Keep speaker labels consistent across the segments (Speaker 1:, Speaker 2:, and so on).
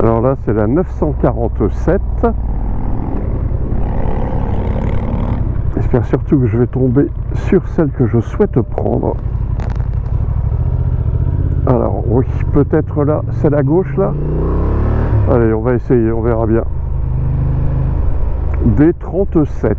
Speaker 1: Alors là, c'est la 947. J'espère surtout que je vais tomber sur celle que je souhaite prendre. Alors oui, peut-être là, c'est la gauche là. Allez, on va essayer, on verra bien. D37.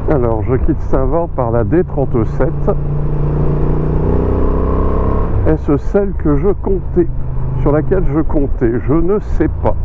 Speaker 1: Alors, je quitte Saint-Vord par la D37. Est-ce celle que je comptais, sur laquelle je comptais? Je ne sais pas.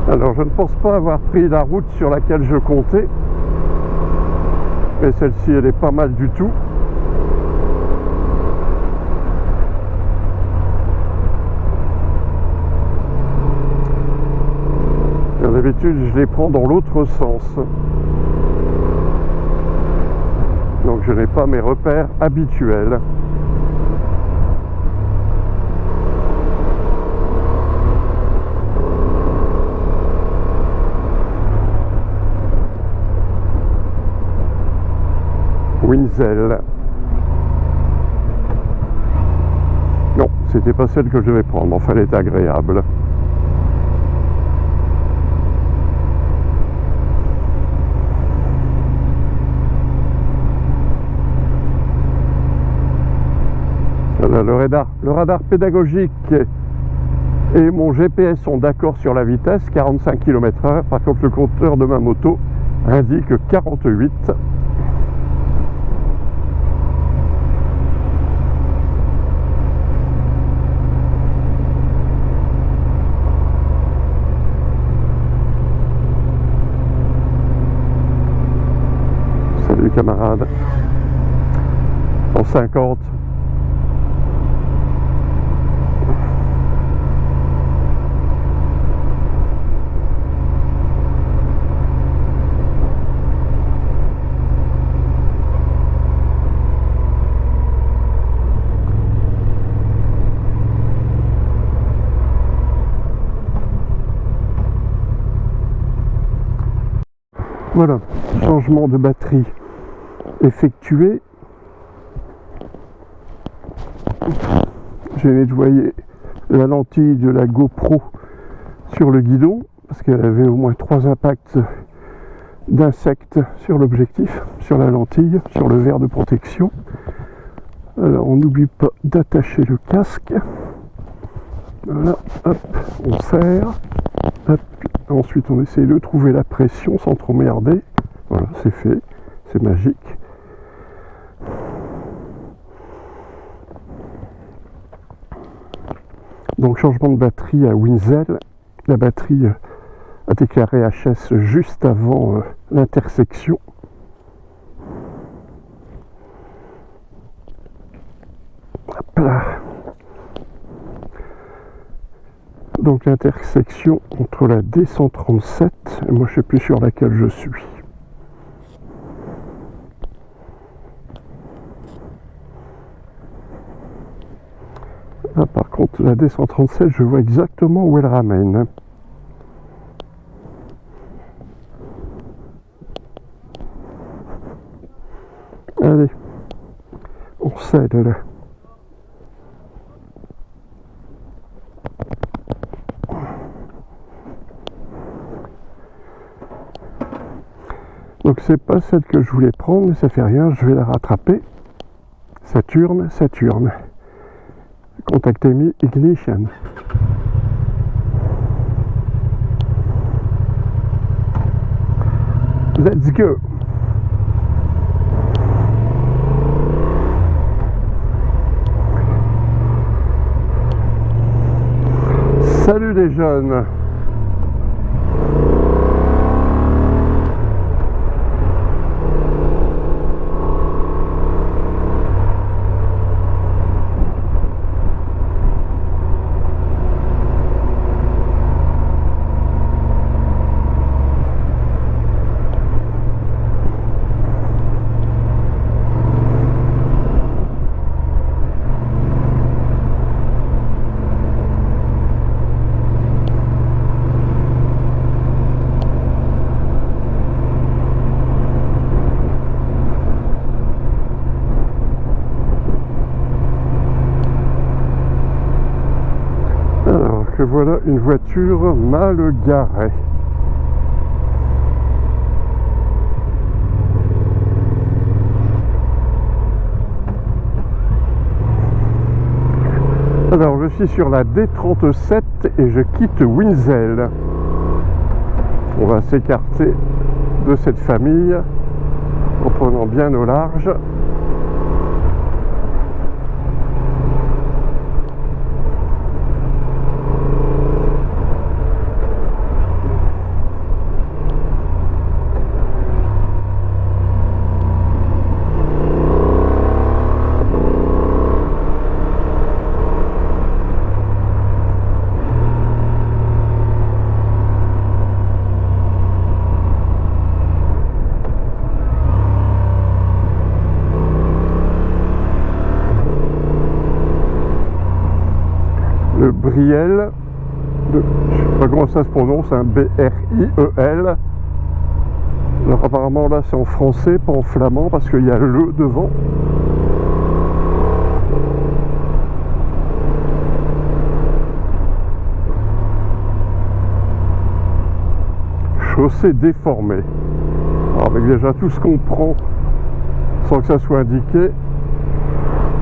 Speaker 1: Alors je ne pense pas avoir pris la route sur laquelle je comptais, mais celle-ci elle est pas mal du tout. D'habitude je les prends dans l'autre sens, donc je n'ai pas mes repères habituels. Winzel. Non, c'était pas celle que je devais prendre, enfin elle est agréable. Voilà, le radar pédagogique et mon GPS sont d'accord sur la vitesse, 45 km/h. Par contre, le compteur de ma moto indique 48. Salut camarade. En 50. Voilà, changement de batterie effectué. J'ai nettoyé la lentille de la GoPro sur le guidon parce qu'elle avait au moins 3 impacts d'insectes sur l'objectif, sur la lentille, sur le verre de protection. Alors on n'oublie pas d'attacher le casque. Voilà, hop, on serre. Hop. Ensuite on essaye de trouver la pression sans trop merder. Voilà, c'est fait, c'est magique. Donc changement de batterie à Winzel. La batterie a déclaré HS juste avant l'intersection. Hop là. Donc l'intersection entre la D137 et moi je ne sais plus sur laquelle je suis. contre, la D137, je vois exactement où elle ramène. Allez, on scelle. Donc c'est pas celle que je voulais prendre, mais ça fait rien, je vais la rattraper. Saturne, Saturne. Contact ignition. Let's go. Salut les jeunes. Que voilà une voiture mal garée. Alors je suis sur la D37 et je quitte Winzel. On va s'écarter de cette famille en prenant bien au large. Le Briel, je sais pas comment ça se prononce, un B-R-I-E-L. Alors apparemment là c'est en français, pas en flamand, parce qu'il y a le devant. Chaussée déformée. Alors avec déjà tout ce qu'on prend sans que ça soit indiqué.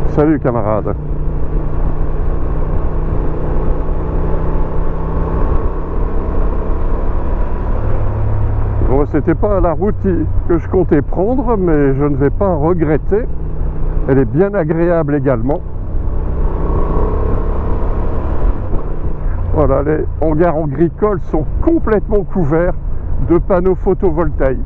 Speaker 1: Salut camarades. Bon, c'était pas la route que je comptais prendre, mais je ne vais pas regretter. Elle est bien agréable également. Voilà, les hangars agricoles sont complètement couverts de panneaux photovoltaïques.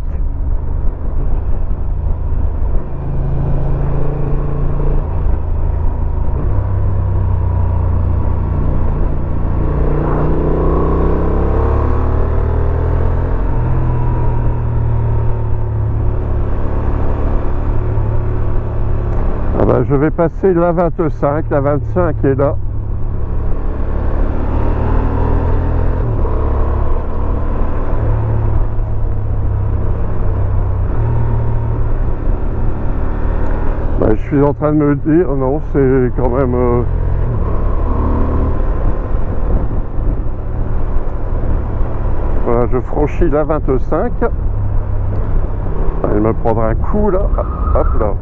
Speaker 1: Ah ben, je vais passer la 25, la 25 est là. Je suis en train de me dire, non, c'est quand même... Voilà, je franchis la 25. Elle me prendra un coup, là. Hop là.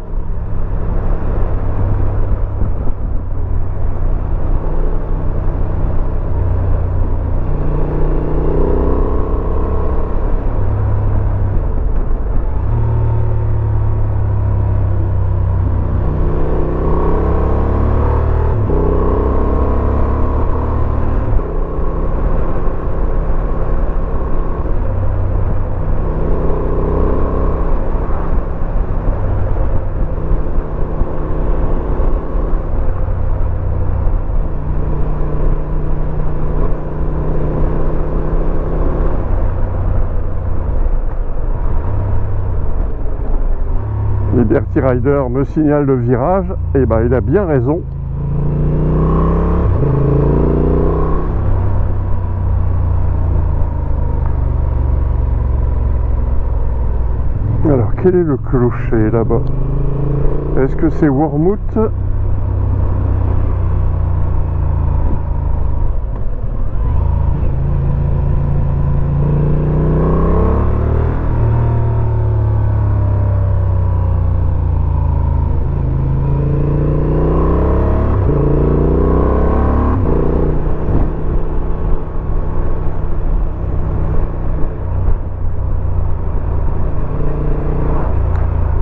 Speaker 1: Liberty Rider me signale le virage, et ben il a bien raison. quel est le clocher là-bas? Est-ce que c'est Wormhout?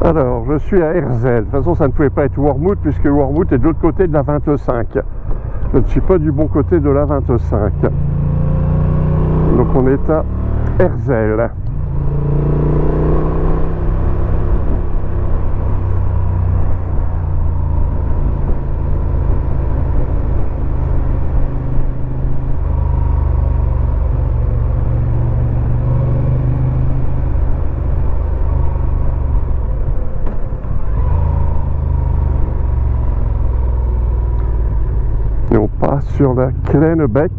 Speaker 1: Alors, je suis à Herzelles. De toute façon, ça ne pouvait pas être Wormhout, puisque Wormhout est de l'autre côté de la 25. Je ne suis pas du bon côté de la 25. Donc, on est à Herzelles. Et on passe sur la Kleinebeck.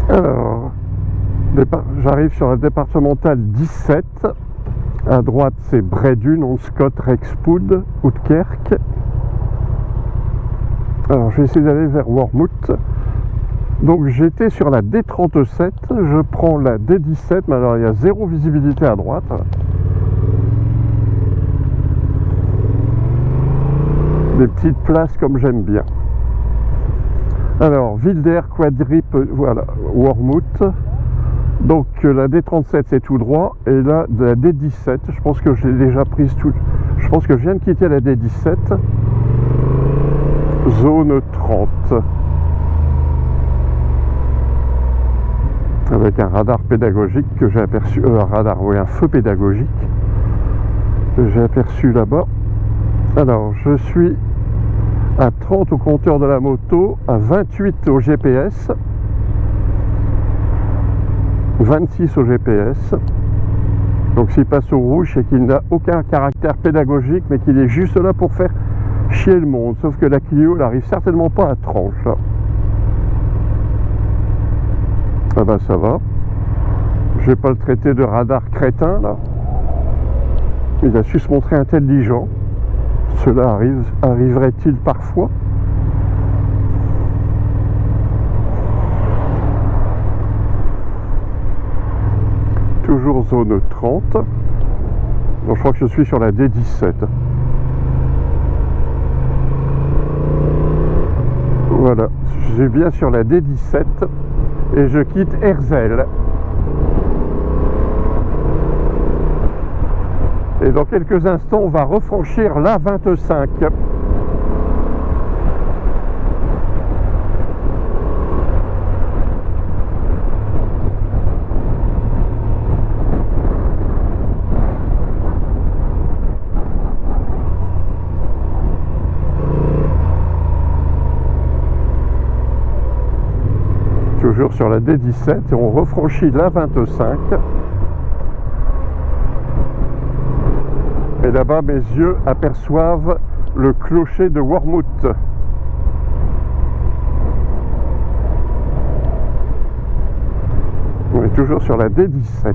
Speaker 1: Alors, j'arrive sur la départementale 17. À droite, c'est Bredun, Onscott, Rexpoud, Houtkerque. Alors, je vais essayer d'aller vers Wormhout. Donc, j'étais sur la D37, je prends la D17, mais alors il y a zéro visibilité à droite. Des petites places comme j'aime bien. Alors, Wilder, Quadrip, voilà, Wormhout. Donc la D37 c'est tout droit et là de la D17, je pense que j'ai déjà prise tout. Je pense que je viens de quitter la D17. Zone 30. Avec un radar pédagogique que j'ai aperçu. Un feu pédagogique que j'ai aperçu là-bas. Alors je suis à 30 au compteur de la moto, à 28 au GPS. 26 au GPS. Donc s'il passe au rouge, c'est qu'il n'a aucun caractère pédagogique, mais qu'il est juste là pour faire chier le monde. Sauf que la Clio n'arrive certainement pas à 30 là. Ah ben ça va. Je vais pas le traiter de radar crétin là. Il a su se montrer intelligent. Cela arriverait-il parfois? Toujours zone 30. Donc je crois que je suis sur la D17. Voilà, je suis bien sur la D17 et je quitte Herzelles. Et dans quelques instants, on va refranchir la 25. Toujours sur la D17 et on refranchit la 25. Et là-bas, mes yeux aperçoivent le clocher de Wormhout. On est toujours sur la D17.